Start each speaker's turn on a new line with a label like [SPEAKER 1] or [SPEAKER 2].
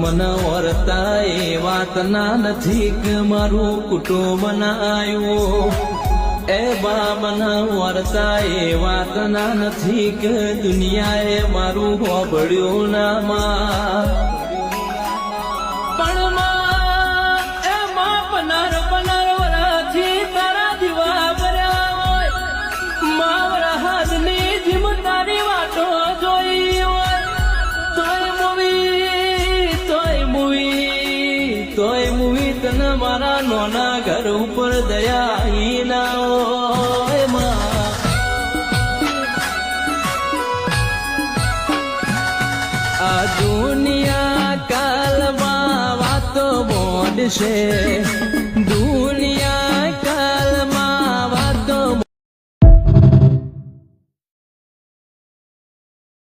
[SPEAKER 1] મન વર્તા એ વાતના નથી કે મારું કુટુંબ બનાયું એ બા મન વર્તા એ વાતના નથી કે દુનિયાએ મારું હોબળ્યું ના માં પણ એ માં પનાર વરાથી તારા દીવા ભર્યા હોય માવરા હાથની જીમ તારી વાતો જોઈ હોય તોય મુવી તને મારા નોના ઘર ઉપર દયા ના હોય માં આ દુનિયા કાલમાં વાતો મોડશે દૂર